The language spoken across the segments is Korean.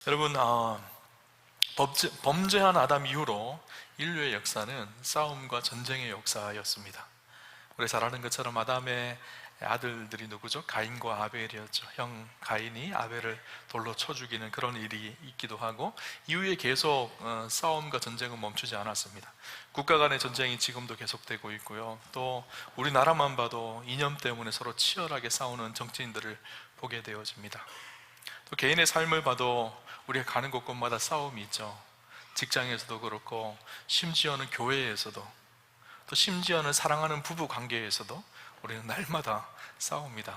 여러분, 범죄한 아담 이후로 인류의 역사는 싸움과 전쟁의 역사였습니다. 우리 잘 아는 것처럼 아담의 아들들이 누구죠? 가인과 아벨이었죠. 형 가인이 아벨을 돌로 쳐 죽이는 그런 일이 있기도 하고, 이후에 계속 싸움과 전쟁은 멈추지 않았습니다. 국가 간의 전쟁이 지금도 계속되고 있고요. 또 우리나라만 봐도 이념 때문에 서로 치열하게 싸우는 정치인들을 보게 되어집니다. 또 개인의 삶을 봐도 우리가 가는 곳곳마다 싸움이 있죠. 직장에서도 그렇고, 심지어는 교회에서도, 또 심지어는 사랑하는 부부 관계에서도 우리는 날마다 싸웁니다.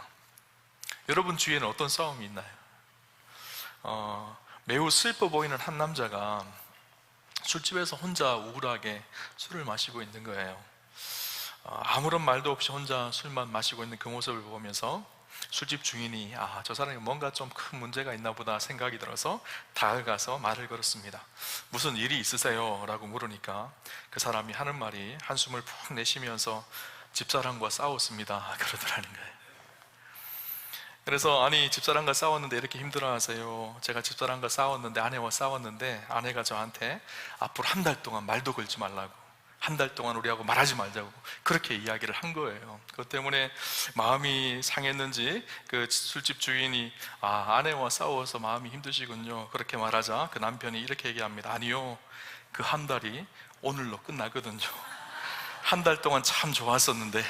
여러분 주위에는 어떤 싸움이 있나요? 매우 슬퍼 보이는 한 남자가 술집에서 혼자 우울하게 술을 마시고 있는 거예요. 아무런 말도 없이 혼자 술만 마시고 있는 그 모습을 보면서 술집 주인이 저 사람이 뭔가 좀 큰 문제가 있나 보다 생각이 들어서 다가가서 말을 걸었습니다. 무슨 일이 있으세요? 라고 물으니까 그 사람이 하는 말이, 한숨을 푹 내쉬면서 집사람과 싸웠습니다 그러더라는 거예요. 그래서 집사람과 싸웠는데 이렇게 힘들어하세요? 제가 집사람과 싸웠는데, 아내와 싸웠는데 아내가 저한테 앞으로 한 달 동안 말도 걸지 말라고, 한 달 동안 우리하고 말하지 말자고 그렇게 이야기를 한 거예요. 그것 때문에 마음이 상했는지 그 술집 주인이 아내와 싸워서 마음이 힘드시군요 그렇게 말하자 그 남편이 이렇게 얘기합니다. 아니요, 그 한 달이 오늘로 끝나거든요. 한 달 동안 참 좋았었는데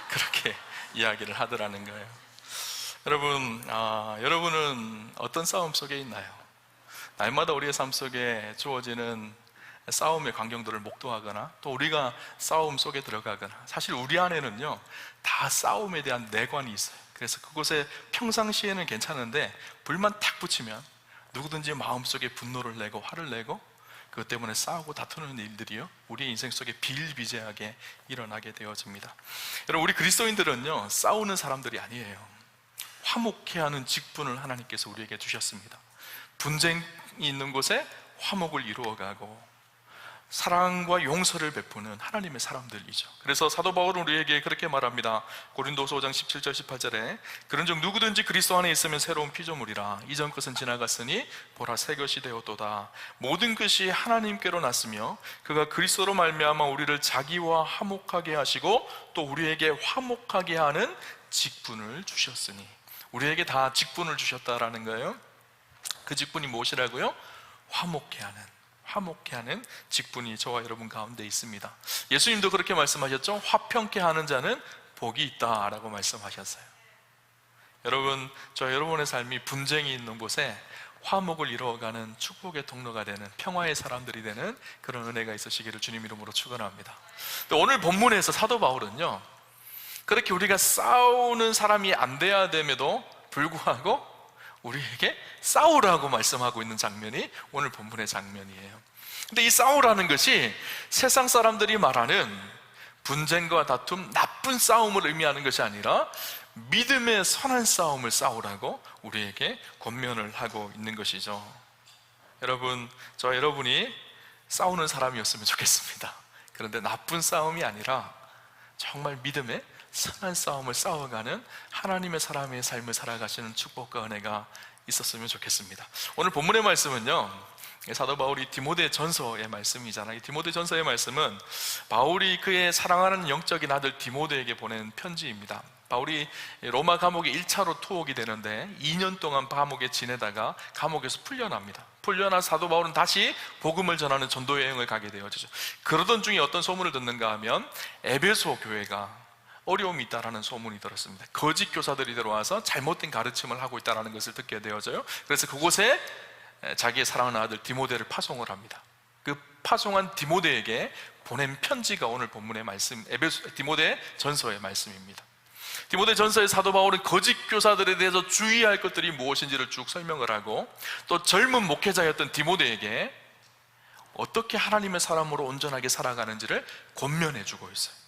그렇게 이야기를 하더라는 거예요. 여러분, 여러분은 어떤 싸움 속에 있나요? 날마다 우리의 삶 속에 주어지는 싸움의 광경들을 목도하거나, 또 우리가 싸움 속에 들어가거나, 사실 우리 안에는요 다 싸움에 대한 내관이 있어요. 그래서 그곳에 평상시에는 괜찮은데 불만 탁 붙이면 누구든지 마음속에 분노를 내고 화를 내고, 그것 때문에 싸우고 다투는 일들이요 우리의 인생 속에 비일비재하게 일어나게 되어집니다. 여러분, 우리 그리스도인들은요 싸우는 사람들이 아니에요. 화목케 하는 직분을 하나님께서 우리에게 주셨습니다. 분쟁이 있는 곳에 화목을 이루어가고 사랑과 용서를 베푸는 하나님의 사람들이죠. 그래서 사도 바울은 우리에게 그렇게 말합니다. 고린도서 5장 17절 18절에 그런즉 누구든지 그리스도 안에 있으면 새로운 피조물이라, 이전 것은 지나갔으니 보라 새 것이 되었도다. 모든 것이 하나님께로 났으며 그가 그리스도로 말미암아 우리를 자기와 화목하게 하시고 또 우리에게 화목하게 하는 직분을 주셨으니, 우리에게 다 직분을 주셨다라는 거예요. 그 직분이 무엇이라고요? 화목케 하는 직분이 저와 여러분 가운데 있습니다. 예수님도 그렇게 말씀하셨죠. 화평케 하는 자는 복이 있다라고 말씀하셨어요. 여러분, 저 여러분의 삶이 분쟁이 있는 곳에 화목을 이루어가는 축복의 통로가 되는, 평화의 사람들이 되는 그런 은혜가 있으시기를 주님 이름으로 축원합니다. 오늘 본문에서 사도 바울은요 그렇게 우리가 싸우는 사람이 안 돼야 됨에도 불구하고 우리에게 싸우라고 말씀하고 있는 장면이 오늘 본문의 장면이에요. 근데 이 싸우라는 것이 세상 사람들이 말하는 분쟁과 다툼, 나쁜 싸움을 의미하는 것이 아니라 믿음의 선한 싸움을 싸우라고 우리에게 권면을 하고 있는 것이죠. 여러분, 저 여러분이 싸우는 사람이었으면 좋겠습니다. 그런데 나쁜 싸움이 아니라 정말 믿음의 선한 싸움을 싸워가는 하나님의 사람의 삶을 살아가시는 축복과 은혜가 있었으면 좋겠습니다. 오늘 본문의 말씀은요 사도 바울이 디모데 전서의 말씀이잖아요. 이 디모데 전서의 말씀은 바울이 그의 사랑하는 영적인 아들 디모데에게 보낸 편지입니다. 바울이 로마 감옥에 1차로 투옥이 되는데 2년 동안 감옥에 지내다가 감옥에서 풀려납니다. 풀려나 사도 바울은 다시 복음을 전하는 전도 여행을 가게 되어지죠. 그러던 중에 어떤 소문을 듣는가 하면 에베소 교회가 어려움이 있다라는 소문이 들었습니다. 거짓 교사들이 들어와서 잘못된 가르침을 하고 있다는 것을 듣게 되어져요. 그래서 그곳에 자기의 사랑하는 아들 디모데를 파송을 합니다. 그 파송한 디모데에게 보낸 편지가 오늘 본문의 말씀, 디모데 전서의 말씀입니다. 디모데 전서의 사도 바울은 거짓 교사들에 대해서 주의할 것들이 무엇인지를 쭉 설명을 하고, 또 젊은 목회자였던 디모데에게 어떻게 하나님의 사람으로 온전하게 살아가는지를 권면해 주고 있어요.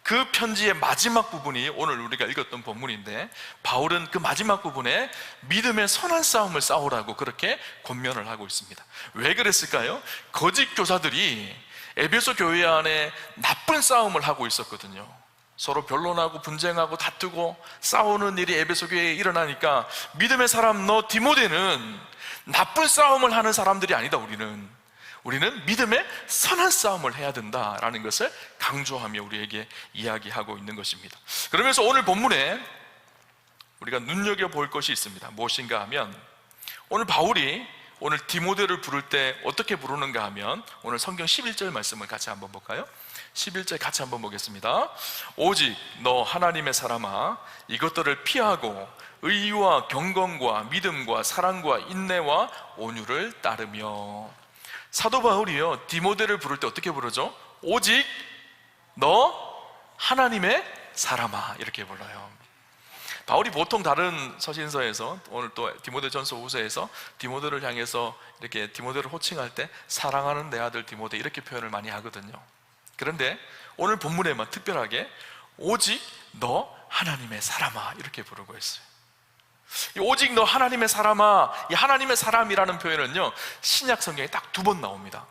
그 편지의 마지막 부분이 오늘 우리가 읽었던 본문인데, 바울은 그 마지막 부분에 믿음의 선한 싸움을 싸우라고 그렇게 권면을 하고 있습니다. 왜 그랬을까요? 거짓 교사들이 에베소 교회 안에 나쁜 싸움을 하고 있었거든요. 서로 변론하고 분쟁하고 다투고 싸우는 일이 에베소 교회에 일어나니까 믿음의 사람 너 디모데는 나쁜 싸움을 하는 사람들이 아니다. 우리는 믿음의 선한 싸움을 해야 된다라는 것을 강조하며 우리에게 이야기하고 있는 것입니다. 그러면서 오늘 본문에 우리가 눈여겨볼 것이 있습니다. 무엇인가 하면, 오늘 바울이 오늘 디모데를 부를 때 어떻게 부르는가 하면, 오늘 성경 11절 말씀을 같이 한번 볼까요? 11절 같이 한번 보겠습니다. 오직 너 하나님의 사람아, 이것들을 피하고 의와 경건과 믿음과 사랑과 인내와 온유를 따르며. 사도 바울이요, 디모데를 부를 때 어떻게 부르죠? 오직 너 하나님의 사람아, 이렇게 불러요. 바울이 보통 다른 서신서에서, 오늘 또 디모데전서 후서에서 디모데를 향해서 이렇게 디모데를 호칭할 때 사랑하는 내 아들 디모데, 이렇게 표현을 많이 하거든요. 그런데 오늘 본문에만 특별하게 오직 너 하나님의 사람아, 이렇게 부르고 있어요. 이 오직 너 하나님의 사람아, 이 하나님의 사람이라는 표현은요, 신약 성경에 딱 2번 나옵니다.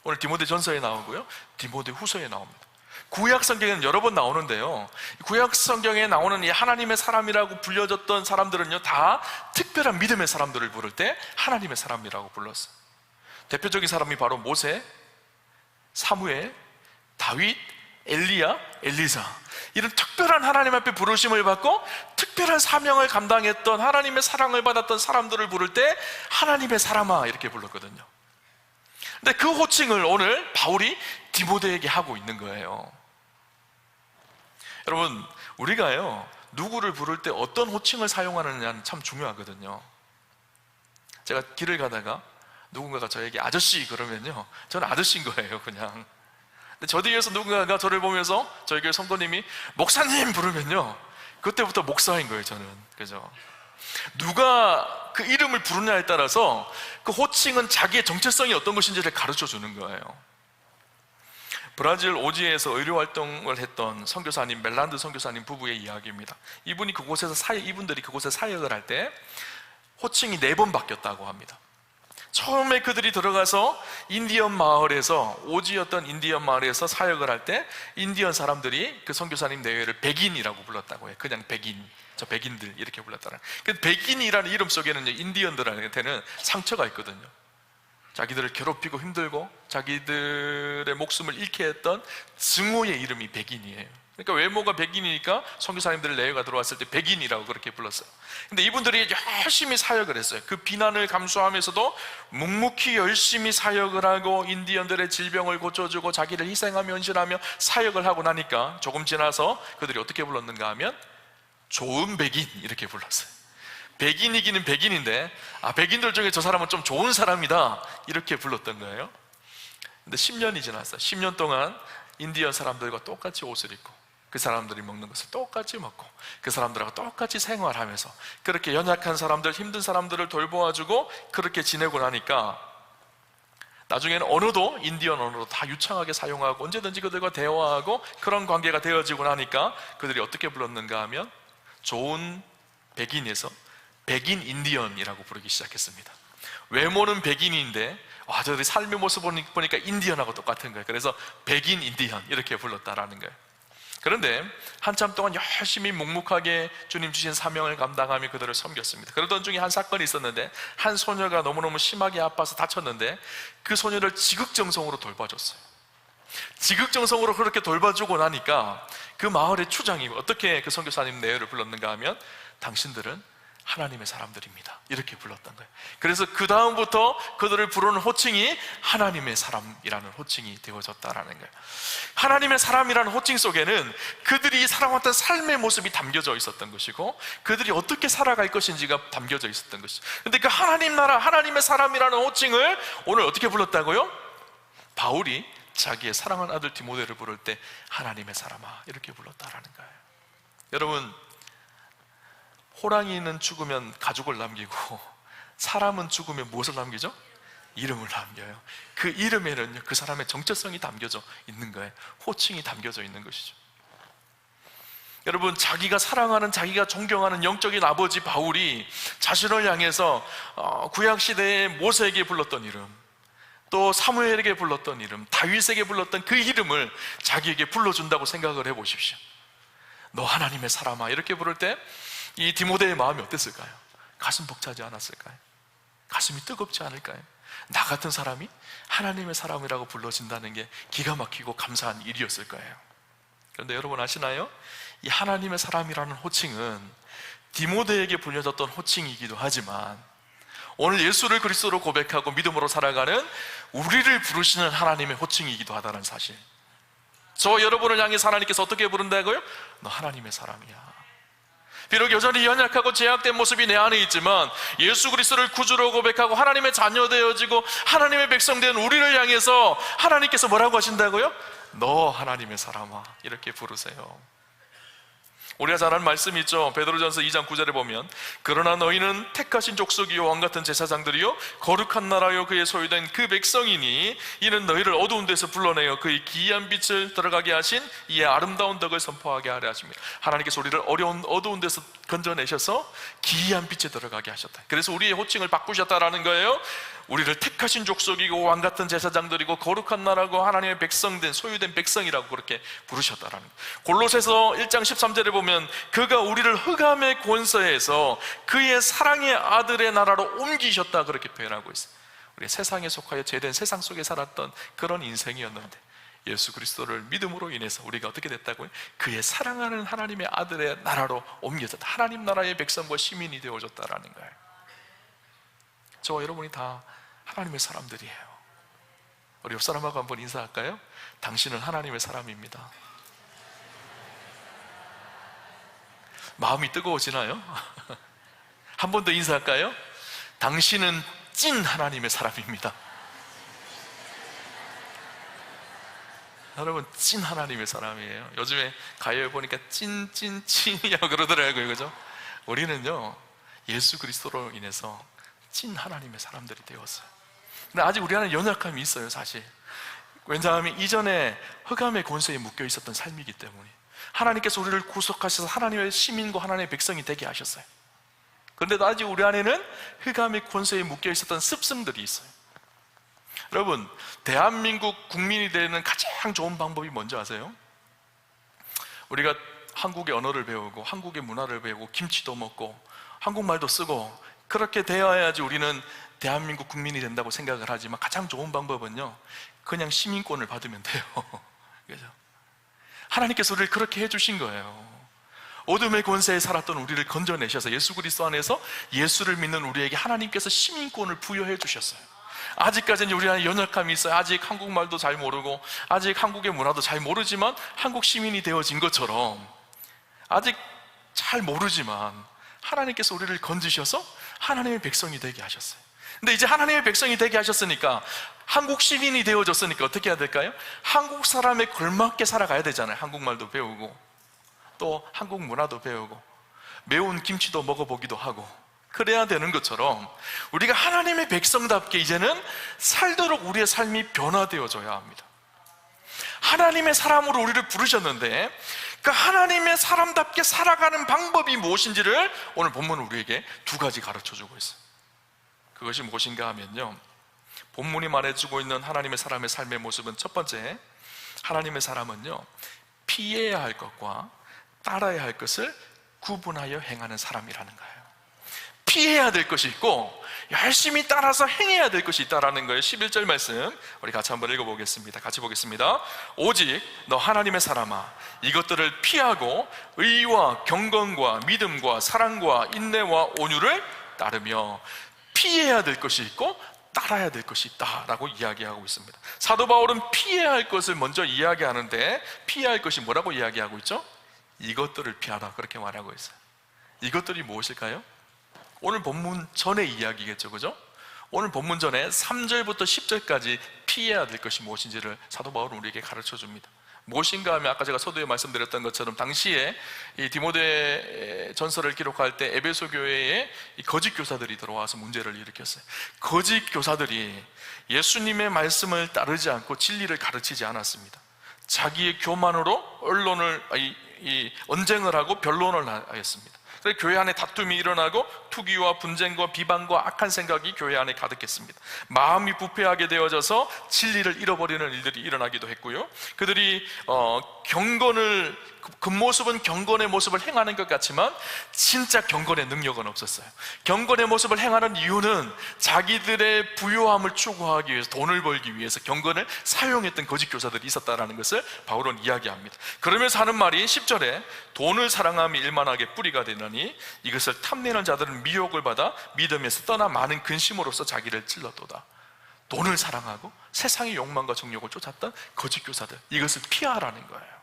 오늘 디모데전서에 나오고요, 디모데 후서에 나옵니다. 구약 성경에는 여러 번 나오는데요, 구약 성경에 나오는 이 하나님의 사람이라고 불려졌던 사람들은요, 다 특별한 믿음의 사람들을 부를 때 하나님의 사람이라고 불렀어요. 대표적인 사람이 바로 모세, 사무엘, 다윗, 엘리야, 엘리사, 이런 특별한 하나님 앞에 부르심을 받고 특별한 사명을 감당했던, 하나님의 사랑을 받았던 사람들을 부를 때 하나님의 사람아, 이렇게 불렀거든요. 근데 그 호칭을 오늘 바울이 디모데에게 하고 있는 거예요. 여러분, 우리가요, 누구를 부를 때 어떤 호칭을 사용하느냐는 참 중요하거든요. 제가 길을 가다가 누군가가 저에게 아저씨 그러면요, 저는 아저씨인 거예요, 그냥. 근데 저 뒤에서 누군가가 저를 보면서 저희 교회 성도님이 목사님 부르면요, 그때부터 목사인 거예요, 저는. 그죠? 누가 그 이름을 부르냐에 따라서 그 호칭은 자기의 정체성이 어떤 것인지를 가르쳐 주는 거예요. 브라질 오지에서 의료 활동을 했던 선교사님, 멜란드 선교사님 부부의 이야기입니다. 이분들이 그곳에 사역을 할 때 호칭이 4번 바뀌었다고 합니다. 처음에 그들이 들어가서 인디언 마을에서, 오지였던 인디언 마을에서 사역을 할 때 인디언 사람들이 그 선교사님 내외를 백인이라고 불렀다고 해요. 그냥 백인, 저 백인들 이렇게 불렀다는. 그 백인이라는 이름 속에는 인디언들한테는 상처가 있거든요. 자기들을 괴롭히고 힘들고 자기들의 목숨을 잃게 했던 증오의 이름이 백인이에요. 그러니까 외모가 백인이니까 선교사님들 내외가 들어왔을 때 백인이라고 그렇게 불렀어요. 근데 이분들이 열심히 사역을 했어요. 그 비난을 감수하면서도 묵묵히 열심히 사역을 하고 인디언들의 질병을 고쳐주고 자기를 희생하며 헌신하며 사역을 하고 나니까 조금 지나서 그들이 어떻게 불렀는가 하면 좋은 백인, 이렇게 불렀어요. 백인이기는 백인인데, 백인들 중에 저 사람은 좀 좋은 사람이다, 이렇게 불렀던 거예요. 근데 10년이 지났어요. 10년 동안 인디언 사람들과 똑같이 옷을 입고 그 사람들이 먹는 것을 똑같이 먹고 그 사람들하고 똑같이 생활하면서 그렇게 연약한 사람들, 힘든 사람들을 돌보아주고 그렇게 지내고 나니까 나중에는 언어도 인디언 언어도 다 유창하게 사용하고 언제든지 그들과 대화하고 그런 관계가 되어지고 나니까 그들이 어떻게 불렀는가 하면 좋은 백인에서 백인 인디언이라고 부르기 시작했습니다. 외모는 백인인데 저들이 삶의 모습 보니까 인디언하고 똑같은 거예요. 그래서 백인 인디언, 이렇게 불렀다라는 거예요. 그런데 한참 동안 열심히 묵묵하게 주님 주신 사명을 감당하며 그들을 섬겼습니다. 그러던 중에 한 사건이 있었는데, 한 소녀가 너무너무 심하게 아파서 다쳤는데 그 소녀를 지극정성으로 돌봐줬어요. 지극정성으로 그렇게 돌봐주고 나니까 그 마을의 추장이 어떻게 그 선교사님 내외를 불렀는가 하면 당신들은 하나님의 사람들입니다, 이렇게 불렀던 거예요. 그래서 그 다음부터 그들을 부르는 호칭이 하나님의 사람이라는 호칭이 되어졌다라는 거예요. 하나님의 사람이라는 호칭 속에는 그들이 살아왔던 삶의 모습이 담겨져 있었던 것이고 그들이 어떻게 살아갈 것인지가 담겨져 있었던 것이죠. 그런데 그 하나님 나라, 하나님의 사람이라는 호칭을 오늘 어떻게 불렀다고요? 바울이 자기의 사랑하는 아들 디모데를 부를 때 하나님의 사람아, 이렇게 불렀다라는 거예요. 여러분, 호랑이는 죽으면 가죽을 남기고 사람은 죽으면 무엇을 남기죠? 이름을 남겨요. 그 이름에는 그 사람의 정체성이 담겨져 있는 거예요. 호칭이 담겨져 있는 것이죠. 여러분, 자기가 사랑하는, 자기가 존경하는 영적인 아버지 바울이 자신을 향해서 구약시대에 모세에게 불렀던 이름, 또 사무엘에게 불렀던 이름, 다윗에게 불렀던 그 이름을 자기에게 불러준다고 생각을 해보십시오. 너 하나님의 사람아, 이렇게 부를 때 이 디모데의 마음이 어땠을까요? 가슴 벅차지 않았을까요? 가슴이 뜨겁지 않을까요? 나 같은 사람이 하나님의 사람이라고 불러진다는 게 기가 막히고 감사한 일이었을 거예요. 그런데 여러분 아시나요? 이 하나님의 사람이라는 호칭은 디모데에게 불려졌던 호칭이기도 하지만 오늘 예수를 그리스도로 고백하고 믿음으로 살아가는 우리를 부르시는 하나님의 호칭이기도 하다는 사실. 저 여러분을 향해서 하나님께서 어떻게 부른다고요? 너 하나님의 사람이야. 비록 여전히 연약하고 제약된 모습이 내 안에 있지만 예수 그리스도를 구주로 고백하고 하나님의 자녀 되어지고 하나님의 백성 된 우리를 향해서 하나님께서 뭐라고 하신다고요? 너 하나님의 사람아, 이렇게 부르세요. 우리가 잘 아는 말씀이 있죠. 베드로전서 2장 9절에 보면 그러나 너희는 택하신 족속이요 왕같은 제사장들이요 거룩한 나라요 그의 소유된 그 백성이니 이는 너희를 어두운 데서 불러내어 그의 기이한 빛을 들어가게 하신 이의 아름다운 덕을 선포하게 하려 하십니다. 하나님께서 우리를 어두운 데서 건져내셔서 기이한 빛에 들어가게 하셨다. 그래서 우리의 호칭을 바꾸셨다라는 거예요. 우리를 택하신 족속이고 왕같은 제사장들이고 거룩한 나라고 하나님의 백성된 소유된 백성이라고 그렇게 부르셨다라는 거예요. 골로새서 1장 13절에 보면 그가 우리를 흑암의 권세에서 그의 사랑의 아들의 나라로 옮기셨다 그렇게 표현하고 있어요. 우리가 세상에 속하여 죄된 세상 속에 살았던 그런 인생이었는데 예수 그리스도를 믿음으로 인해서 우리가 어떻게 됐다고요? 그의 사랑하는 하나님의 아들의 나라로 옮겨졌다. 하나님 나라의 백성과 시민이 되어졌다라는 거예요. 저와 여러분이 다 하나님의 사람들이에요. 우리 옆 사람하고 한번 인사할까요? 당신은 하나님의 사람입니다. 마음이 뜨거워지나요? 한 번 더 인사할까요? 당신은 찐 하나님의 사람입니다. 여러분, 찐 하나님의 사람이에요. 요즘에 가요에 보니까 찐이라고 그러더라고요. 그죠? 우리는요 예수 그리스도로 인해서 찐 하나님의 사람들이 되었어요. 근데 아직 우리 안에 연약함이 있어요, 사실. 왜냐하면 이전에 흑암의 권세에 묶여 있었던 삶이기 때문에 하나님께서 우리를 구속하셔서 하나님의 시민과 하나님의 백성이 되게 하셨어요. 그런데도 아직 우리 안에는 흑암의 권세에 묶여 있었던 습성들이 있어요. 여러분, 대한민국 국민이 되는 가장 좋은 방법이 뭔지 아세요? 우리가 한국의 언어를 배우고 한국의 문화를 배우고 김치도 먹고 한국말도 쓰고 그렇게 되어야지 우리는 대한민국 국민이 된다고 생각을 하지만 가장 좋은 방법은요 그냥 시민권을 받으면 돼요. 그죠? 하나님께서 우리를 그렇게 해주신 거예요. 어둠의 권세에 살았던 우리를 건져내셔서 예수 그리스도 안에서 예수를 믿는 우리에게 하나님께서 시민권을 부여해 주셨어요. 아직까지는 우리 안에 연약함이 있어요. 아직 한국말도 잘 모르고 아직 한국의 문화도 잘 모르지만 한국 시민이 되어진 것처럼 아직 잘 모르지만 하나님께서 우리를 건지셔서 하나님의 백성이 되게 하셨어요. 근데 이제 하나님의 백성이 되게 하셨으니까 한국 시민이 되어졌으니까 어떻게 해야 될까요? 한국 사람에 걸맞게 살아가야 되잖아요. 한국말도 배우고 또 한국 문화도 배우고 매운 김치도 먹어보기도 하고 그래야 되는 것처럼 우리가 하나님의 백성답게 이제는 살도록 우리의 삶이 변화되어져야 합니다. 하나님의 사람으로 우리를 부르셨는데 그 하나님의 사람답게 살아가는 방법이 무엇인지를 오늘 본문은 우리에게 두 가지 가르쳐주고 있어요. 그것이 무엇인가 하면요, 본문이 말해주고 있는 하나님의 사람의 삶의 모습은 첫 번째, 하나님의 사람은요 피해야 할 것과 따라야 할 것을 구분하여 행하는 사람이라는 거예요. 피해야 될 것이 있고 열심히 따라서 행해야 될 것이 있다라는 거예요. 11절 말씀 우리 같이 한번 읽어보겠습니다. 같이 보겠습니다. 오직 너 하나님의 사람아, 이것들을 피하고 의와 경건과 믿음과 사랑과 인내와 온유를 따르며. 피해야 될 것이 있고 따라야 될 것이 있다라고 이야기하고 있습니다. 사도 바울은 피해야 할 것을 먼저 이야기하는데 피해야 할 것이 뭐라고 이야기하고 있죠? 이것들을 피하라 그렇게 말하고 있어요. 이것들이 무엇일까요? 오늘 본문 전의 이야기겠죠, 그죠? 오늘 본문 전에 3절부터 10절까지 피해야 될 것이 무엇인지를 사도 바울은 우리에게 가르쳐 줍니다. 무엇인가 하면 아까 제가 서두에 말씀드렸던 것처럼 당시에 이 디모데 전서를 기록할 때 에베소 교회에 이 거짓 교사들이 들어와서 문제를 일으켰어요. 거짓 교사들이 예수님의 말씀을 따르지 않고 진리를 가르치지 않았습니다. 자기의 교만으로 언쟁을 하고 변론을 하였습니다. 그래서 교회 안에 다툼이 일어나고 투기와 분쟁과 비방과 악한 생각이 교회 안에 가득했습니다. 마음이 부패하게 되어져서 진리를 잃어버리는 일들이 일어나기도 했고요. 그들이 경건을, 겉모습은 경건의 모습을 행하는 것 같지만 진짜 경건의 능력은 없었어요. 경건의 모습을 행하는 이유는 자기들의 부요함을 추구하기 위해서, 돈을 벌기 위해서 경건을 사용했던 거짓 교사들이 있었다는 것을 바울은 이야기합니다. 그러면서 하는 말이 10절에 돈을 사랑함이 일만하게 뿌리가 되느니 이것을 탐내는 자들은 미혹을 받아 믿음에서 떠나 많은 근심으로써 자기를 찔렀도다. 돈을 사랑하고 세상의 욕망과 정욕을 쫓았던 거짓 교사들, 이것을 피하라는 거예요.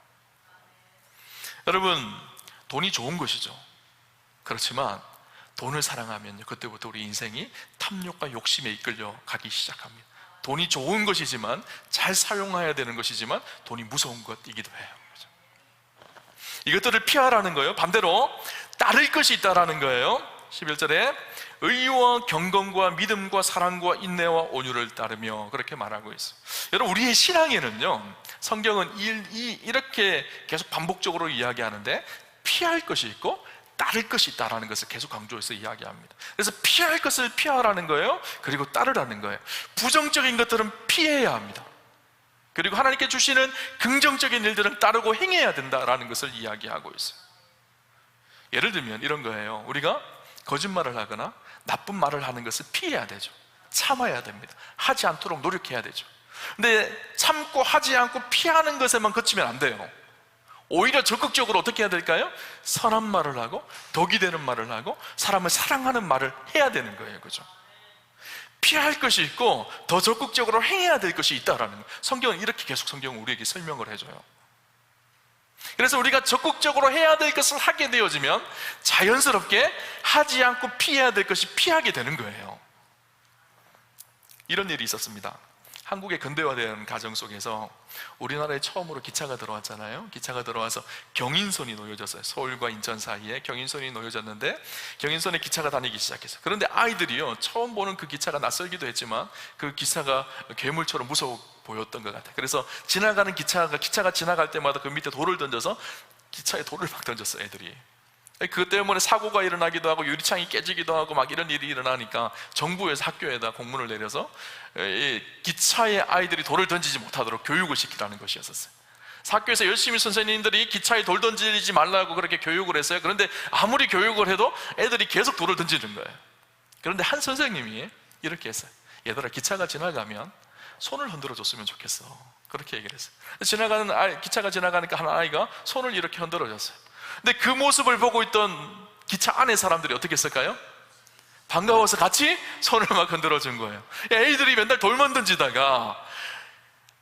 여러분, 돈이 좋은 것이죠. 그렇지만 돈을 사랑하면요, 그때부터 우리 인생이 탐욕과 욕심에 이끌려 가기 시작합니다. 돈이 좋은 것이지만, 잘 사용해야 되는 것이지만 돈이 무서운 것이기도 해요. 이것들을 피하라는 거예요. 반대로 따를 것이 있다라는 거예요. 11절에 의와 경건과 믿음과 사랑과 인내와 온유를 따르며, 그렇게 말하고 있어요. 여러분, 우리의 신앙에는요, 성경은 이렇게 계속 반복적으로 이야기하는데 피할 것이 있고 따를 것이 있다라는 것을 계속 강조해서 이야기합니다. 그래서 피할 것을 피하라는 거예요. 그리고 따르라는 거예요. 부정적인 것들은 피해야 합니다. 그리고 하나님께 주시는 긍정적인 일들은 따르고 행해야 된다라는 것을 이야기하고 있어요. 예를 들면 이런 거예요. 우리가 거짓말을 하거나 나쁜 말을 하는 것을 피해야 되죠. 참아야 됩니다. 하지 않도록 노력해야 되죠. 근데 참고 하지 않고 피하는 것에만 그치면 안 돼요. 오히려 적극적으로 어떻게 해야 될까요? 선한 말을 하고 덕이 되는 말을 하고 사람을 사랑하는 말을 해야 되는 거예요. 그죠? 피할 것이 있고 더 적극적으로 행해야 될 것이 있다라는 거예요. 성경은 이렇게 계속 성경은 우리에게 설명을 해줘요. 그래서 우리가 적극적으로 해야 될 것을 하게 되어지면 자연스럽게 하지 않고 피해야 될 것이 피하게 되는 거예요. 이런 일이 있었습니다. 한국의 근대화된 가정 속에서 우리나라에 처음으로 기차가 들어왔잖아요. 기차가 들어와서 경인선이 놓여졌어요. 서울과 인천 사이에 경인선이 놓여졌는데 기차에 기차가 다니기 시작했어요. 그런데 아이들이요, 처음 보는 그 기차가 낯설기도 했지만 그 기차가 괴물처럼 무서워 보였던 것 같아요. 그래서 지나가는 기차가 지나갈 때마다 그 밑에 돌을 던져서 기차에 돌을 막 던졌어요, 애들이. 그것 때문에 사고가 일어나기도 하고 유리창이 깨지기도 하고 막 이런 일이 일어나니까 정부에서 학교에다 공문을 내려서 기차에 아이들이 돌을 던지지 못하도록 교육을 시키라는 것이었어요. 학교에서 열심히 선생님들이 기차에 돌 던지지 말라고 그렇게 교육을 했어요. 그런데 아무리 교육을 해도 애들이 계속 돌을 던지는 거예요. 그런데 한 선생님이 이렇게 했어요. 얘들아, 기차가 지나가면 손을 흔들어 줬으면 좋겠어. 그렇게 얘기를 했어요. 기차가 지나가니까 한 아이가 손을 이렇게 흔들어 줬어요. 근데 그 모습을 보고 있던 기차 안에 사람들이 어떻게 했을까요? 반가워서 같이 손을 막 흔들어 준 거예요. 애들이 맨날 돌만 던지다가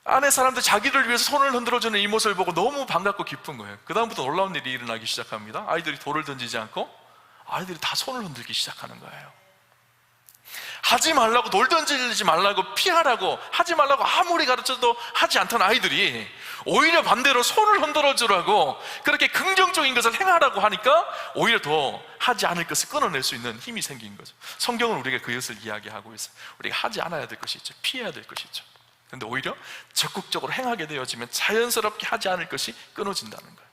안에 사람들 자기를 위해서 손을 흔들어 주는 이 모습을 보고 너무 반갑고 기쁜 거예요. 그 다음부터 놀라운 일이 일어나기 시작합니다. 아이들이 돌을 던지지 않고 아이들이 다 손을 흔들기 시작하는 거예요. 하지 말라고, 돌 던지지 말라고, 피하라고, 하지 말라고 아무리 가르쳐도 하지 않던 아이들이 오히려 반대로 손을 흔들어 주라고 그렇게 긍정적인 것을 행하라고 하니까 오히려 더 하지 않을 것을 끊어낼 수 있는 힘이 생긴 거죠. 성경은 우리가 그것을 이야기하고 있어요. 우리가 하지 않아야 될 것이 있죠. 피해야 될 것이 있죠. 그런데 오히려 적극적으로 행하게 되어지면 자연스럽게 하지 않을 것이 끊어진다는 거예요.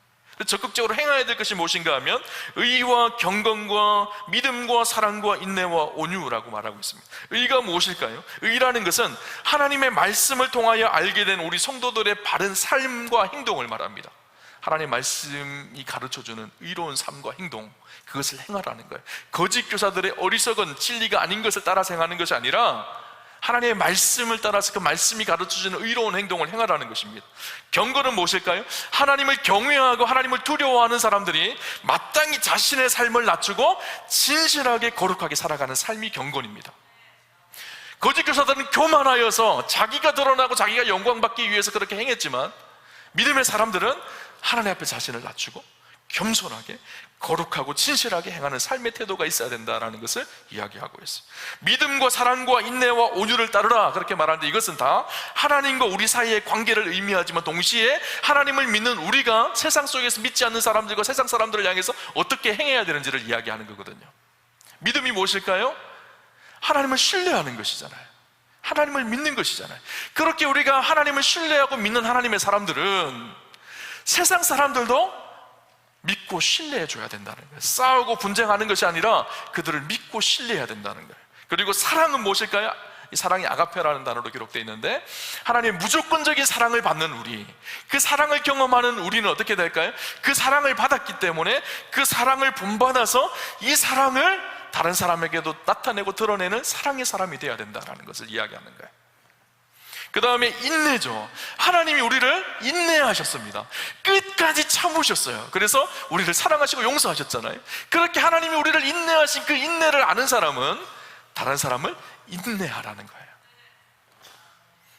적극적으로 행해야 될 것이 무엇인가 하면 의와 경건과 믿음과 사랑과 인내와 온유라고 말하고 있습니다. 의가 무엇일까요? 의라는 것은 하나님의 말씀을 통하여 알게 된 우리 성도들의 바른 삶과 행동을 말합니다. 하나님의 말씀이 가르쳐주는 의로운 삶과 행동, 그것을 행하라는 거예요. 거짓 교사들의 어리석은 진리가 아닌 것을 따라 행하는 것이 아니라 하나님의 말씀을 따라서 그 말씀이 가르쳐주는 의로운 행동을 행하라는 것입니다. 경건은 무엇일까요? 하나님을 경외하고 하나님을 두려워하는 사람들이 마땅히 자신의 삶을 낮추고 진실하게 거룩하게 살아가는 삶이 경건입니다. 거짓 교사들은 교만하여서 자기가 드러나고 자기가 영광받기 위해서 그렇게 행했지만, 믿음의 사람들은 하나님 앞에 자신을 낮추고 겸손하게 거룩하고 진실하게 행하는 삶의 태도가 있어야 된다는 것을 이야기하고 있어요. 믿음과 사랑과 인내와 온유를 따르라, 그렇게 말하는데 이것은 다 하나님과 우리 사이의 관계를 의미하지만 동시에 하나님을 믿는 우리가 세상 속에서 믿지 않는 사람들과 세상 사람들을 향해서 어떻게 행해야 되는지를 이야기하는 거거든요. 믿음이 무엇일까요? 하나님을 신뢰하는 것이잖아요. 하나님을 믿는 것이잖아요. 그렇게 우리가 하나님을 신뢰하고 믿는 하나님의 사람들은 세상 사람들도 믿고 신뢰해 줘야 된다는 거예요. 싸우고 분쟁하는 것이 아니라 그들을 믿고 신뢰해야 된다는 거예요. 그리고 사랑은 무엇일까요? 이 사랑이 아가페라는 단어로 기록되어 있는데, 하나님의 무조건적인 사랑을 받는 우리, 그 사랑을 경험하는 우리는 어떻게 될까요? 그 사랑을 받았기 때문에 그 사랑을 본받아서 이 사랑을 다른 사람에게도 나타내고 드러내는 사랑의 사람이 되어야 된다는 것을 이야기하는 거예요. 그 다음에 인내죠. 하나님이 우리를 인내하셨습니다. 끝까지 참으셨어요. 그래서 우리를 사랑하시고 용서하셨잖아요. 그렇게 하나님이 우리를 인내하신 그 인내를 아는 사람은 다른 사람을 인내하라는 거예요.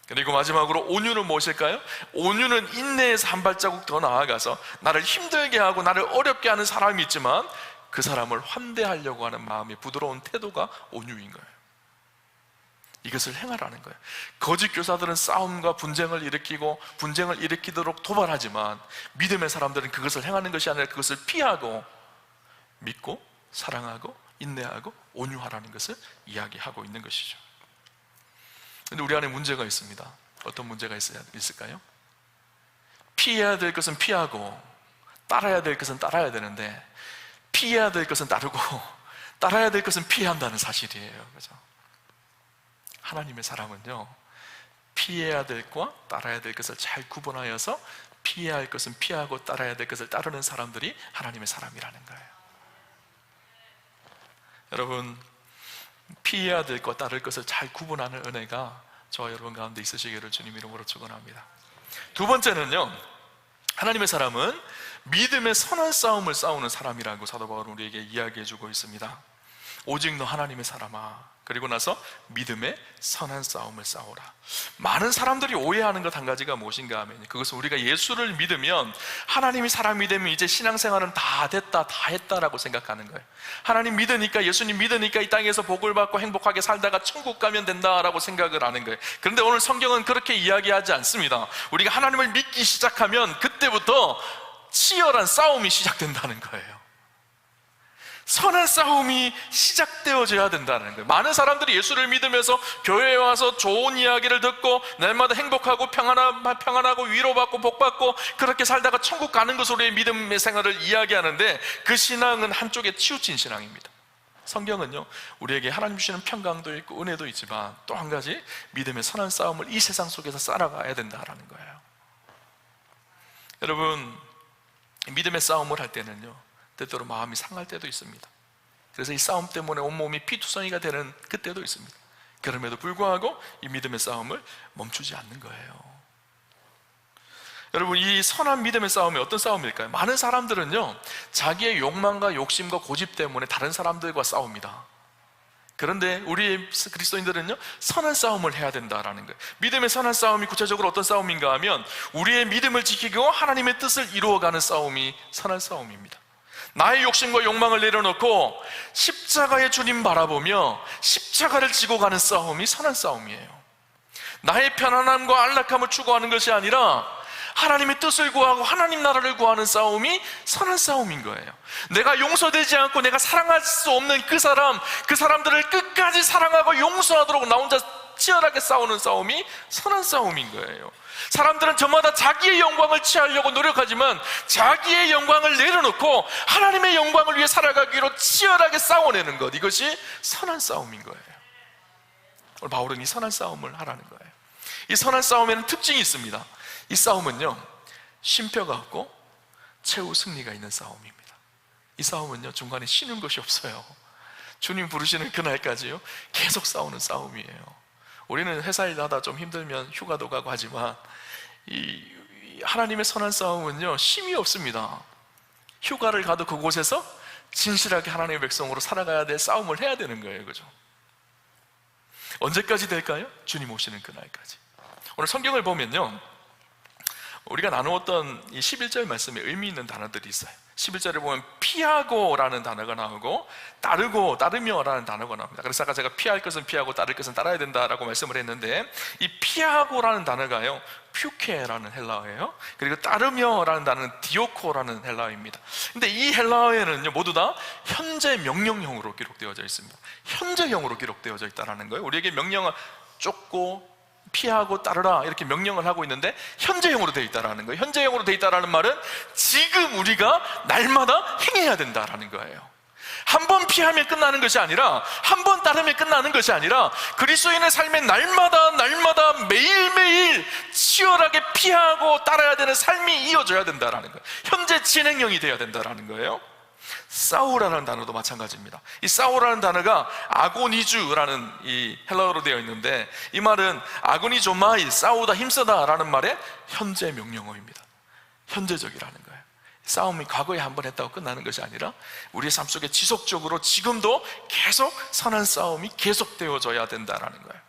그리고 마지막으로 온유는 무엇일까요? 온유는 인내에서 한 발자국 더 나아가서 나를 힘들게 하고 나를 어렵게 하는 사람이 있지만 그 사람을 환대하려고 하는 마음의 부드러운 태도가 온유인 거예요. 이것을 행하라는 거예요. 거짓 교사들은 싸움과 분쟁을 일으키고 분쟁을 일으키도록 도발하지만, 믿음의 사람들은 그것을 행하는 것이 아니라 그것을 피하고 믿고 사랑하고 인내하고 온유하라는 것을 이야기하고 있는 것이죠. 그런데 우리 안에 문제가 있습니다. 어떤 문제가 있을까요? 피해야 될 것은 피하고 따라야 될 것은 따라야 되는데, 피해야 될 것은 따르고 따라야 될 것은 피한다는 사실이에요. 그죠? 하나님의 사람은요, 피해야 될 것과 따라야 될 것을 잘 구분하여서 피해야 할 것은 피하고 따라야 될 것을 따르는 사람들이 하나님의 사람이라는 거예요. 여러분, 피해야 될 것, 따를 것을 잘 구분하는 은혜가 저와 여러분 가운데 있으시기를 주님 이름으로 축원합니다. 두 번째는요, 하나님의 사람은 믿음의 선한 싸움을 싸우는 사람이라고 사도 바울은 우리에게 이야기해주고 있습니다. 오직 너 하나님의 사람아, 그리고 나서 믿음의 선한 싸움을 싸우라. 많은 사람들이 오해하는 것 한 가지가 무엇인가 하면, 그것은 우리가 예수를 믿으면 하나님이 사람이 되면 이제 신앙생활은 다 됐다, 다 했다라고 생각하는 거예요. 하나님 믿으니까, 예수님 믿으니까 이 땅에서 복을 받고 행복하게 살다가 천국 가면 된다라고 생각을 하는 거예요. 그런데 오늘 성경은 그렇게 이야기하지 않습니다. 우리가 하나님을 믿기 시작하면 그때부터 치열한 싸움이 시작된다는 거예요. 선한 싸움이 시작되어져야 된다는 거예요. 많은 사람들이 예수를 믿으면서 교회에 와서 좋은 이야기를 듣고 날마다 행복하고 평안하고 위로받고 복받고 그렇게 살다가 천국 가는 것으로 우리의 믿음의 생활을 이야기하는데, 그 신앙은 한쪽에 치우친 신앙입니다. 성경은요, 우리에게 하나님 주시는 평강도 있고 은혜도 있지만 또 한 가지, 믿음의 선한 싸움을 이 세상 속에서 살아가야 된다라는 거예요. 여러분, 믿음의 싸움을 할 때는요, 때때로 마음이 상할 때도 있습니다. 그래서 이 싸움 때문에 온몸이 피투성이가 되는 그때도 있습니다. 그럼에도 불구하고 이 믿음의 싸움을 멈추지 않는 거예요. 여러분, 이 선한 믿음의 싸움이 어떤 싸움일까요? 많은 사람들은요, 자기의 욕망과 욕심과 고집 때문에 다른 사람들과 싸웁니다. 그런데 우리 그리스도인들은요, 선한 싸움을 해야 된다라는 거예요. 믿음의 선한 싸움이 구체적으로 어떤 싸움인가 하면, 우리의 믿음을 지키고 하나님의 뜻을 이루어가는 싸움이 선한 싸움입니다. 나의 욕심과 욕망을 내려놓고 십자가의 주님 바라보며 십자가를 지고 가는 싸움이 선한 싸움이에요. 나의 편안함과 안락함을 추구하는 것이 아니라 하나님의 뜻을 구하고 하나님 나라를 구하는 싸움이 선한 싸움인 거예요. 내가 용서되지 않고 내가 사랑할 수 없는 그 사람들을 끝까지 사랑하고 용서하도록 나 혼자 치열하게 싸우는 싸움이 선한 싸움인 거예요. 사람들은 저마다 자기의 영광을 취하려고 노력하지만 자기의 영광을 내려놓고 하나님의 영광을 위해 살아가기로 치열하게 싸워내는 것, 이것이 선한 싸움인 거예요. 오늘 바울은 이 선한 싸움을 하라는 거예요. 이 선한 싸움에는 특징이 있습니다. 이 싸움은요, 쉼표가 없고 최후 승리가 있는 싸움입니다. 이 싸움은요, 중간에 쉬는 것이 없어요. 주님 부르시는 그날까지요, 계속 싸우는 싸움이에요. 우리는 회사 일하다 좀 힘들면 휴가도 가고 하지만 이 하나님의 선한 싸움은요, 쉼이 없습니다. 휴가를 가도 그곳에서 진실하게 하나님의 백성으로 살아가야 될 싸움을 해야 되는 거예요. 그죠? 언제까지 될까요? 주님 오시는 그날까지. 오늘 성경을 보면요, 우리가 나누었던 이 11절 말씀에 의미 있는 단어들이 있어요. 11절에 보면 피하고라는 단어가 나오고 따르고 따르며라는 단어가 나옵니다. 그래서 아까 제가 피할 것은 피하고 따를 것은 따라야 된다라고 말씀을 했는데, 이 피하고라는 단어가요, 퓨케라는 헬라어예요. 그리고 따르며라는 단어는 디오코라는 헬라어입니다. 근데 이 헬라어에는요, 모두 다 현재 명령형으로 기록되어져 있습니다. 현재형으로 기록되어져 있다는 거예요. 우리에게 명령을 쫓고 피하고 따르라 이렇게 명령을 하고 있는데 현재형으로 되어 있다라는 거예요. 현재형으로 되어 있다라는 말은 지금 우리가 날마다 행해야 된다라는 거예요. 한 번 피하면 끝나는 것이 아니라, 한 번 따르면 끝나는 것이 아니라, 그리스도인의 삶에 날마다 매일매일 치열하게 피하고 따라야 되는 삶이 이어져야 된다라는 거예요. 현재 진행형이 되어야 된다라는 거예요. 싸우라는 단어도 마찬가지입니다. 이 싸우라는 단어가 아고니주라는 이 헬라어로 되어 있는데, 이 말은 아고니조마이, 싸우다, 힘쓰다 라는 말의 현재 명령어입니다. 현재적이라는 거예요. 싸움이 과거에 한 번 했다고 끝나는 것이 아니라 우리의 삶 속에 지속적으로 지금도 계속 선한 싸움이 계속되어져야 된다는 거예요.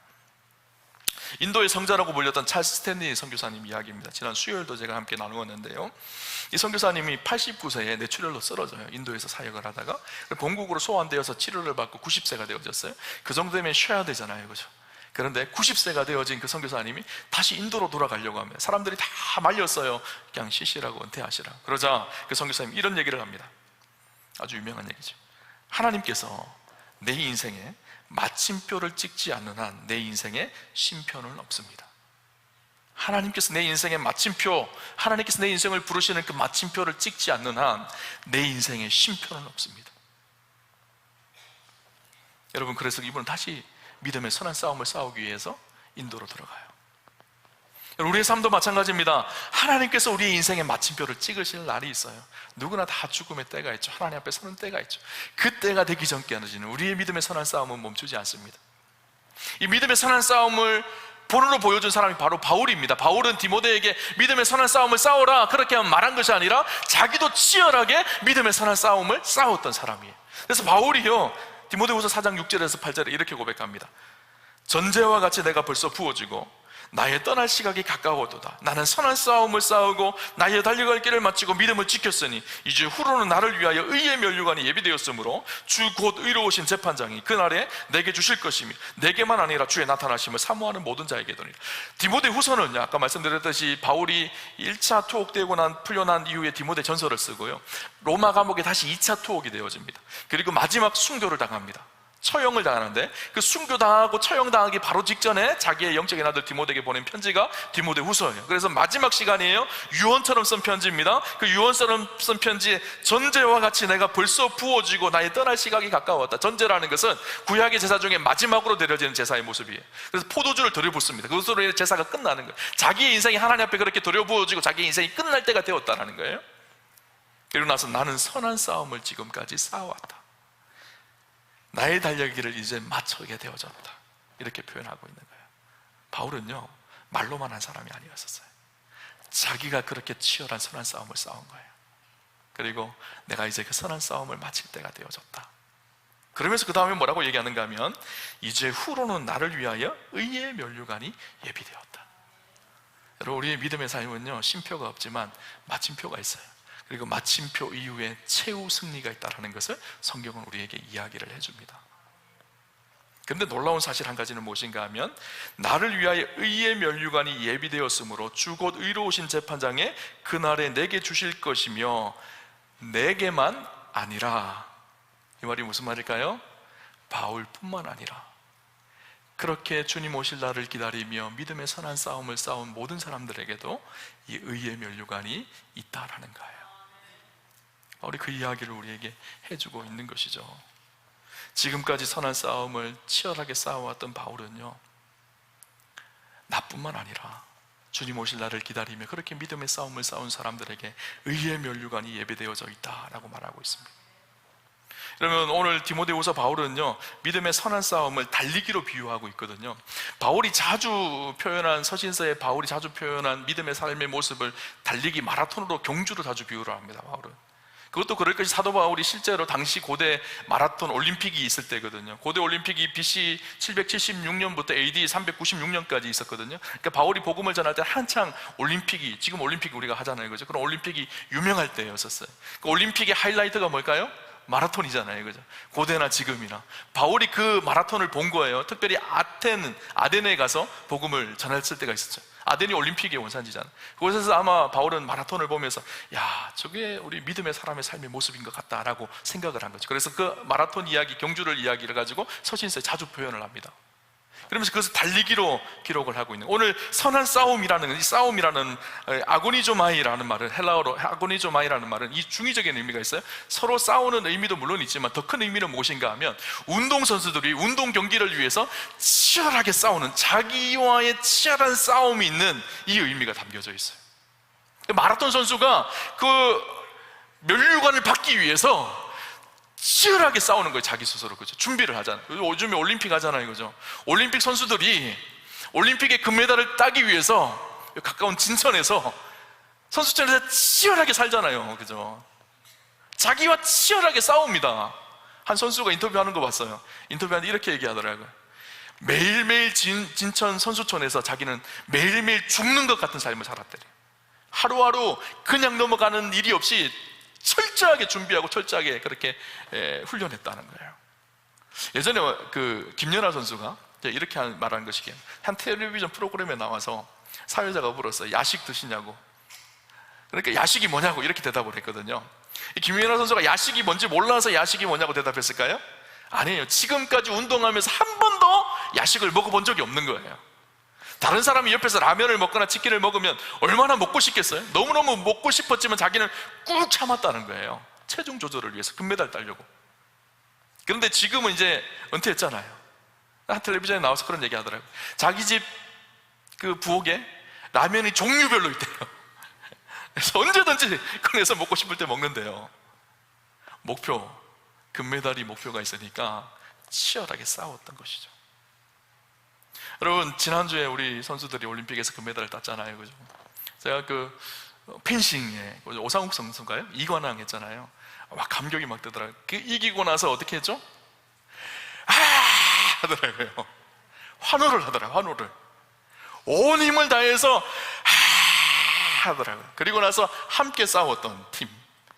인도의 성자라고 불렸던 찰스 스탠리 선교사님 이야기입니다. 지난 수요일도 제가 함께 나누었는데요, 이 선교사님이 89세에 뇌출혈로 쓰러져요. 인도에서 사역을 하다가 본국으로 소환되어서 치료를 받고 90세가 되어졌어요. 그 정도 되면 쉬어야 되잖아요, 그죠? 그런데 90세가 되어진 그 선교사님이 다시 인도로 돌아가려고 하면 사람들이 다 말렸어요. 그냥 쉬시라고, 은퇴하시라. 그러자 그 선교사님이 이런 얘기를 합니다. 아주 유명한 얘기죠. 하나님께서 내 인생에 마침표를 찍지 않는 한 내 인생에 쉼표는 없습니다. 하나님께서 내 인생의 마침표, 하나님께서 내 인생을 부르시는 그 마침표를 찍지 않는 한 내 인생에 쉼표는 없습니다. 여러분, 그래서 이분은 다시 믿음의 선한 싸움을 싸우기 위해서 인도로 들어가요. 우리의 삶도 마찬가지입니다. 하나님께서 우리의 인생의 마침표를 찍으실 날이 있어요. 누구나 다 죽음의 때가 있죠. 하나님 앞에 서는 때가 있죠. 그 때가 되기 전까지는 우리의 믿음의 선한 싸움은 멈추지 않습니다. 이 믿음의 선한 싸움을 본으로 보여준 사람이 바로 바울입니다. 바울은 디모데에게 믿음의 선한 싸움을 싸워라 그렇게 말한 것이 아니라 자기도 치열하게 믿음의 선한 싸움을 싸웠던 사람이에요. 그래서 바울이요, 디모데후서 4장 6절에서 8절에 이렇게 고백합니다. 전제와 같이 내가 벌써 부어지고 나의 떠날 시각이 가까워도다. 나는 선한 싸움을 싸우고 나의 달려갈 길을 마치고 믿음을 지켰으니 이제 후로는 나를 위하여 의의 면류관이 예비되었으므로 주 곧 의로우신 재판장이 그날에 내게 주실 것이며 내게만 아니라 주의 나타나심을 사모하는 모든 자에게도니라. 디모데후서는 아까 말씀드렸듯이 바울이 1차 투옥되고 풀려난 이후에 디모데 전서를 쓰고요, 로마 감옥에 다시 2차 투옥이 되어집니다. 그리고 마지막 순교를 당합니다. 처형을 당하는데 그 순교당하고 처형당하기 바로 직전에 자기의 영적인 아들 디모데에게 보낸 편지가 디모데후서예요. 그래서 마지막 시간이에요. 유언처럼 쓴 편지입니다. 그 유언처럼 쓴 편지에 전제와 같이 내가 벌써 부어지고 나의 떠날 시각이 가까웠다. 전제라는 것은 구약의 제사 중에 마지막으로 드려지는 제사의 모습이에요. 그래서 포도주를 들여붓습니다. 그것으로 인해 제사가 끝나는 거예요. 자기의 인생이 하나님 앞에 그렇게 들여부어지고 자기의 인생이 끝날 때가 되었다는 거예요. 그리고 나서 나는 선한 싸움을 지금까지 싸워왔다. 나의 달려기를 이제 마치게 되어졌다. 이렇게 표현하고 있는 거예요. 바울은요, 말로만 한 사람이 아니었었어요. 자기가 그렇게 치열한 선한 싸움을 싸운 거예요. 그리고 내가 이제 그 선한 싸움을 마칠 때가 되어졌다. 그러면서 그 다음에 뭐라고 얘기하는가 하면 이제 후로는 나를 위하여 의의 면류관이 예비되었다. 여러분, 우리의 믿음의 삶은요, 쉼표가 없지만 마침표가 있어요. 그리고 마침표 이후에 최후 승리가 있다는 것을 성경은 우리에게 이야기를 해줍니다. 그런데 놀라운 사실 한 가지는 무엇인가 하면 나를 위하여 의의 면류관이 예비되었으므로 주 곧 의로우신 재판장에 그날에 내게 주실 것이며 내게만 아니라, 이 말이 무슨 말일까요? 바울뿐만 아니라 그렇게 주님 오실 날을 기다리며 믿음의 선한 싸움을 싸운 모든 사람들에게도 이 의의 면류관이 있다라는 거예요. 바울이 그 이야기를 우리에게 해주고 있는 것이죠. 지금까지 선한 싸움을 치열하게 싸워왔던 바울은요, 나뿐만 아니라 주님 오실 날을 기다리며 그렇게 믿음의 싸움을 싸운 사람들에게 의의 면류관이 예배되어져 있다라고 말하고 있습니다. 그러면 오늘 디모데후서 바울은요, 믿음의 선한 싸움을 달리기로 비유하고 있거든요. 바울이 자주 표현한, 서신서에 바울이 자주 표현한 믿음의 삶의 모습을 달리기, 마라톤으로, 경주로 자주 비유를 합니다. 바울은 그것도 그럴 것이, 사도 바울이 실제로 당시 고대 마라톤 올림픽이 있을 때거든요. 고대 올림픽이 BC 776년부터 AD 396년까지 있었거든요. 그러니까 바울이 복음을 전할 때 한창 올림픽이, 지금 올림픽 우리가 하잖아요, 그죠? 그런 올림픽이 유명할 때였었어요. 그 올림픽의 하이라이트가 뭘까요? 마라톤이잖아요, 그죠? 고대나 지금이나. 바울이 그 마라톤을 본 거예요. 특별히 아덴에 가서 복음을 전했을 때가 있었죠. 아덴이 올림픽의 원산지잖아요. 그곳에서 아마 바울은 마라톤을 보면서 야, 저게 우리 믿음의 사람의 삶의 모습인 것 같다라고 생각을 한 거죠. 그래서 그 마라톤 이야기, 경주를 이야기를 가지고 서신서에 자주 표현을 합니다. 그러면서 그것을 달리기로 기록을 하고 있는, 오늘 선한 싸움이라는, 이 싸움이라는 아고니조마이라는 말은, 헬라어로 아고니조마이라는 말은 이 중의적인 의미가 있어요. 서로 싸우는 의미도 물론 있지만 더 큰 의미는 무엇인가 하면, 운동선수들이 운동 경기를 위해서 치열하게 싸우는, 자기와의 치열한 싸움이 있는 이 의미가 담겨져 있어요. 마라톤 선수가 그 면류관을 받기 위해서 치열하게 싸우는 거예요. 자기 스스로. 그죠? 준비를 하잖아요. 요즘에 올림픽 하잖아요. 그죠? 올림픽 선수들이 올림픽의 금메달을 따기 위해서 가까운 진천에서 선수촌에서 치열하게 살잖아요. 그죠? 자기와 치열하게 싸웁니다. 한 선수가 인터뷰하는 거 봤어요. 인터뷰하는데 이렇게 얘기하더라고요. 매일매일 진천 선수촌에서 자기는 매일매일 죽는 것 같은 삶을 살았대요. 하루하루 그냥 넘어가는 일이 없이 철저하게 준비하고 철저하게 그렇게 훈련했다는 거예요. 예전에 그 김연아 선수가 이렇게 말하는 것이기에, 한 텔레비전 프로그램에 나와서 사회자가 물었어요. 야식 드시냐고. 그러니까 야식이 뭐냐고 이렇게 대답을 했거든요. 김연아 선수가 야식이 뭔지 몰라서 야식이 뭐냐고 대답했을까요? 아니에요. 지금까지 운동하면서 한 번도 야식을 먹어본 적이 없는 거예요. 다른 사람이 옆에서 라면을 먹거나 치킨을 먹으면 얼마나 먹고 싶겠어요? 너무너무 먹고 싶었지만 자기는 꾹 참았다는 거예요. 체중 조절을 위해서, 금메달 따려고. 그런데 지금은 이제 은퇴했잖아요. 한 텔레비전에 나와서 그런 얘기 하더라고요. 자기 집 그 부엌에 라면이 종류별로 있대요. 그래서 언제든지 꺼내서 먹고 싶을 때 먹는데요. 목표, 금메달이 목표가 있으니까 치열하게 싸웠던 것이죠. 여러분, 지난주에 우리 선수들이 올림픽에서 금메달을 땄잖아요. 그죠? 제가 그 펜싱에 오상욱 선수인가요? 이관왕 했잖아요. 막 감격이 막 되더라고요. 이기고 나서 어떻게 했죠? 아! 하더라고요. 환호를 하더라고요. 환호를 온 힘을 다해서 아! 하더라고요. 그리고 나서 함께 싸웠던 팀,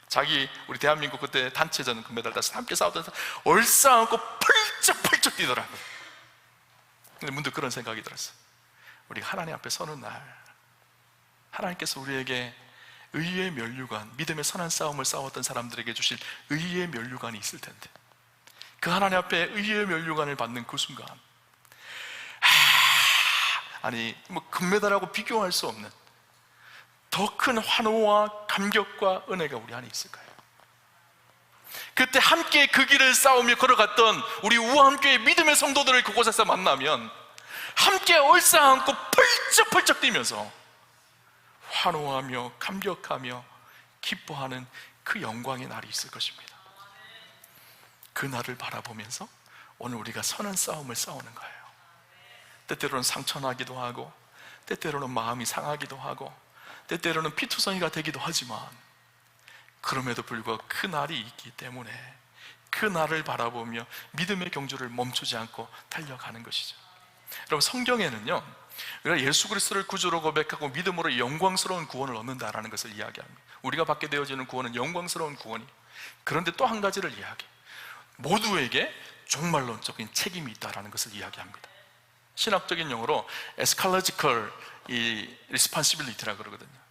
자기 우리 대한민국 그때 단체전 금메달 따서 함께 싸웠던 사람 얼싸안고 펄쩍펄쩍 뛰더라고요. 근데 문득 그런 생각이 들었어요. 우리 하나님 앞에 서는 날, 하나님께서 우리에게 의의 면류관, 믿음의 선한 싸움을 싸웠던 사람들에게 주실 의의 면류관이 있을 텐데, 그 하나님 앞에 의의 면류관을 받는 그 순간, 아니 뭐 금메달하고 비교할 수 없는 더 큰 환호와 감격과 은혜가 우리 안에 있을 거예요. 그때 함께 그 길을 싸우며 걸어갔던 우리 우아함교회 믿음의 성도들을 그곳에서 만나면 함께 얼싸안고 펄쩍펄쩍 뛰면서 환호하며 감격하며 기뻐하는 그 영광의 날이 있을 것입니다. 그 날을 바라보면서 오늘 우리가 선한 싸움을 싸우는 거예요. 때때로는 상처나기도 하고, 때때로는 마음이 상하기도 하고, 때때로는 피투성이가 되기도 하지만, 그럼에도 불구하고 그 날이 있기 때문에 그 날을 바라보며 믿음의 경주를 멈추지 않고 달려가는 것이죠. 여러분, 성경에는요, 우리가 예수 그리스도를 구주로 고백하고 믿음으로 영광스러운 구원을 얻는다라는 것을 이야기합니다. 우리가 받게 되어지는 구원은 영광스러운 구원이. 그런데 또 한 가지를 이야기해요. 모두에게 종말론적인 책임이 있다라는 것을 이야기합니다. 신학적인 용어로 에스칼러지컬 리스폰시빌리티라고 그러거든요.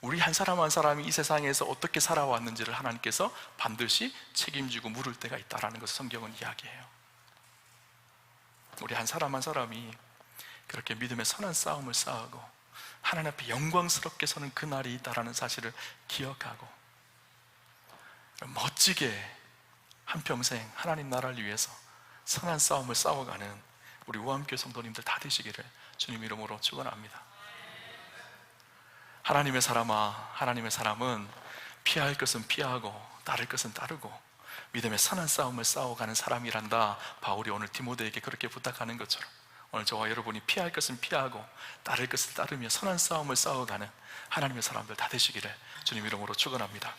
우리 한 사람 한 사람이 이 세상에서 어떻게 살아왔는지를 하나님께서 반드시 책임지고 물을 때가 있다는 것을 성경은 이야기해요. 우리 한 사람 한 사람이 그렇게 믿음의 선한 싸움을 싸우고 하나님 앞에 영광스럽게 서는 그 날이 있다는 사실을 기억하고 멋지게 한평생 하나님 나라를 위해서 선한 싸움을 싸워가는 우리 우암교회 성도님들 다 되시기를 주님 이름으로 축원합니다. 하나님의 사람아, 하나님의 사람은 피할 것은 피하고 따를 것은 따르고 믿음의 선한 싸움을 싸워가는 사람이란다. 바울이 오늘 디모데에게 그렇게 부탁하는 것처럼 오늘 저와 여러분이 피할 것은 피하고 따를 것을 따르며 선한 싸움을 싸워가는 하나님의 사람들 다 되시기를 주님 이름으로 축원합니다.